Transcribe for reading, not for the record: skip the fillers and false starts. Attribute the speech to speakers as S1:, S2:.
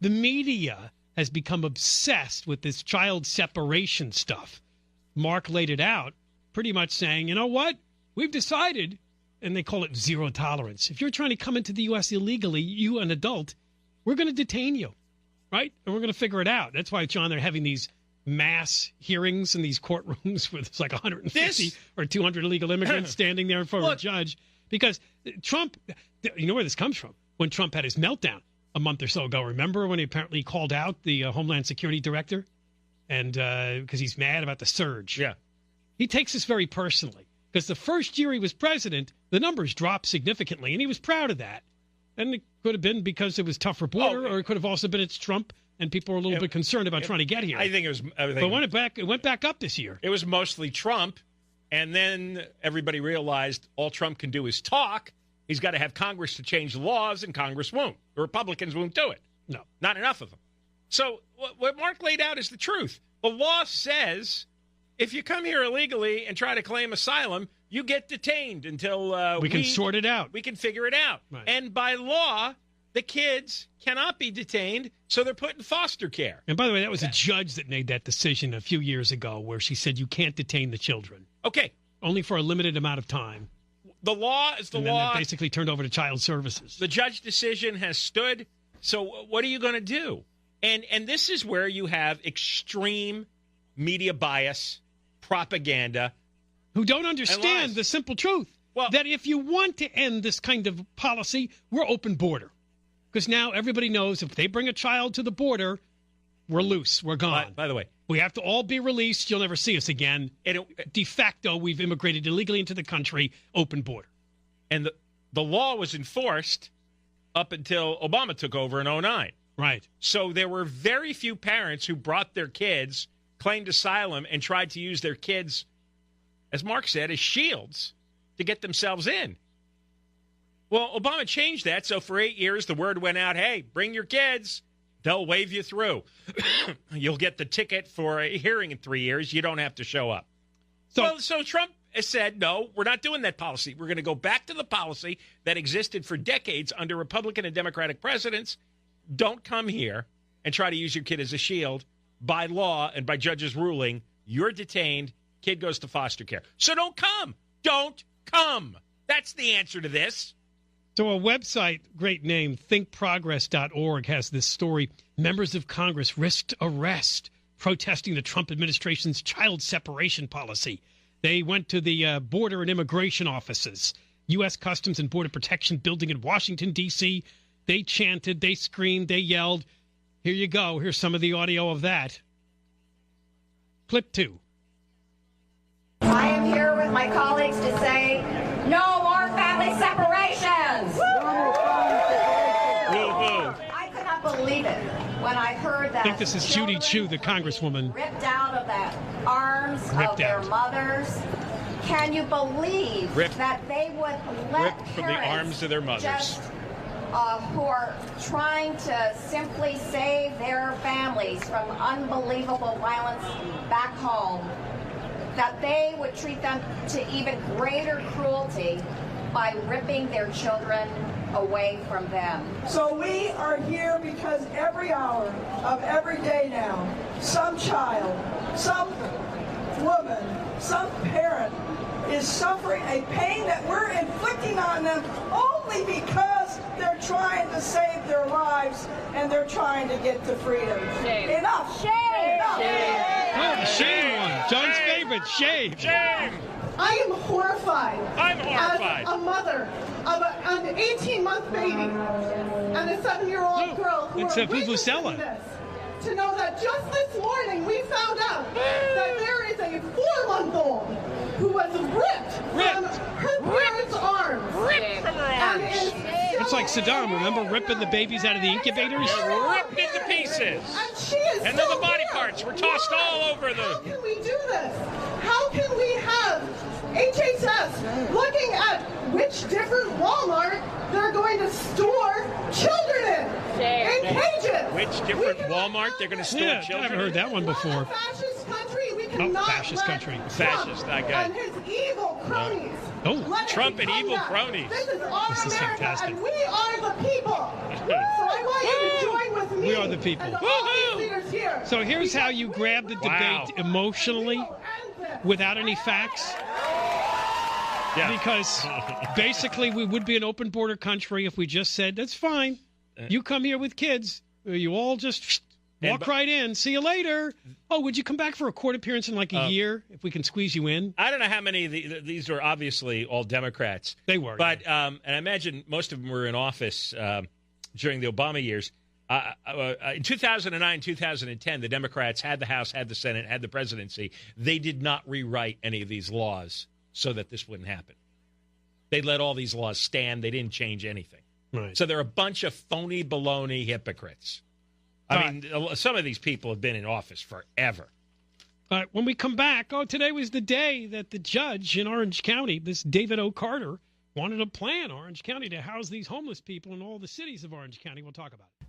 S1: The media has become obsessed with this child separation stuff. Mark laid it out, pretty much saying, you know what? We've decided, and they call it zero tolerance. If you're trying to come into the U.S. illegally, you, an adult, we're going to detain you, right? And we're going to figure it out. That's why, John, they're having these mass hearings in these courtrooms where there's like 150 or 200 illegal immigrants standing there in front of a judge. Because Trump, you know where this comes from? When Trump had his meltdown a month or so ago. Remember when he apparently called out the Homeland Security director? And because he's mad about the surge.
S2: Yeah.
S1: He takes this very personally. Because the first year he was president, the numbers dropped significantly, and he was proud of that. And it could have been because it was tougher border, or it could have also been it's Trump, and people were a little bit concerned about trying to get here.
S2: I think it was.
S1: But it went back up this year.
S2: It was mostly Trump, and then everybody realized all Trump can do is talk. He's got to have Congress to change the laws, and Congress won't. The Republicans won't do it.
S1: No.
S2: Not enough of them. So what Mark laid out is the truth. The law says if you come here illegally and try to claim asylum, you get detained until
S1: we can sort it out.
S2: We can figure it out.
S1: Right.
S2: And by law, the kids cannot be detained, so they're put in foster care.
S1: And by the way, that was a judge that made that decision a few years ago where she said you can't detain the children.
S2: Okay.
S1: Only for a limited amount of time.
S2: The law is the
S1: and
S2: law.
S1: Then that basically turned over to child services.
S2: The judge decision has stood. So what are you going to do? And this is where you have extreme media bias, propaganda.
S1: Who don't understand the simple truth.
S2: Well,
S1: that if you want to end this kind of policy, we're open border. Because now everybody knows if they bring a child to the border, we're loose. We're gone.
S2: By the way,
S1: we have to all be released. You'll never see us again. De facto, we've immigrated illegally into the country. Open border.
S2: And the law was enforced up until Obama took over in 2009.
S1: Right.
S2: So there were very few parents who brought their kids, claimed asylum, and tried to use their kids, as Mark said, as shields to get themselves in. Well, Obama changed that, so for 8 years the word went out, hey, bring your kids. They'll wave you through. You'll get the ticket for a hearing in 3 years. You don't have to show up. So Trump has said, no, we're not doing that policy. We're going to go back to the policy that existed for decades under Republican and Democratic presidents. Don't come here and try to use your kid as a shield. By law and by judges' ruling, you're detained. Kid goes to foster care. So don't come. Don't come. That's the answer to this.
S1: So a website, great name, thinkprogress.org, has this story. Members of Congress risked arrest protesting the Trump administration's child separation policy. They went to the border and immigration offices, U.S. Customs and Border Protection building in Washington, D.C. They chanted, they screamed, they yelled. Here you go. Here's some of the audio of that. Clip 2.
S3: I am here with my colleagues to say, no more family separations! I could not believe it when I heard that.
S1: I think this is Judy Chu, the congresswoman.
S3: Ripped out of the arms of their mothers. Can you believe that they would let
S2: ripped from the arms of their mothers?
S3: Just, who are trying to simply save their families from unbelievable violence back home, that they would treat them to even greater cruelty by ripping their children away from them.
S4: So we are here because every hour of every day now, some child, some woman, some parent is suffering a pain that we're inflicting on them only because they're trying to save their lives and they're trying to get to freedom.
S3: Shame.
S4: Enough.
S3: Shame.
S4: Enough.
S3: Shame.
S1: Oh, the shame one. John's favorite, shame.
S2: Shame.
S4: I am horrified.
S2: I'm horrified.
S4: As a mother of an 18-month baby and a 7-year-old girl who
S1: it's
S4: are
S1: witnessing
S4: witnessing this, to know that just this morning we found out that there is a 4-month-old who was ripped from her parents' arms.
S2: Ripped from her arms.
S1: It's like Saddam, remember ripping the babies out of the incubators?
S2: Ripped into pieces.
S4: And she is
S2: And then the body parts were tossed all over the...
S4: How can we do this? How can we have HHS looking at which different Walmart they're going to store children in cages?
S2: Which different Walmart they're going to store children
S1: I haven't heard that one before.
S4: Fascist country. We cannot
S1: fascist
S4: let
S1: country.
S2: Fascist, I got
S4: and his evil cronies.
S1: Oh,
S2: Trump and evil cronies.
S4: This is our
S1: This is
S4: America,
S1: fantastic.
S4: and we are the people. So I want you to join with me
S1: other people.
S4: And all these leaders here.
S1: So here's how you grab the
S2: Wow.
S1: debate emotionally without any facts.
S2: Yeah.
S1: Because basically we would be an open border country if we just said, that's fine. You come here with kids. You all just walk right in. See you later. Oh, would you come back for a court appearance in like a year if we can squeeze you in?
S2: I don't know how many of these are obviously all Democrats.
S1: They were.
S2: But, and I imagine most of them were in office during the Obama years. In 2009, 2010, the Democrats had the House, had the Senate, had the presidency. They did not rewrite any of these laws so that this wouldn't happen. They let all these laws stand. They didn't change anything.
S1: Right.
S2: So they're a bunch of phony baloney hypocrites. I mean, some of these people have been in office forever.
S1: When we come back, today was the day that the judge in Orange County, this David O. Carter, wanted to plan Orange County to house these homeless people in all the cities of Orange County. We'll talk about it.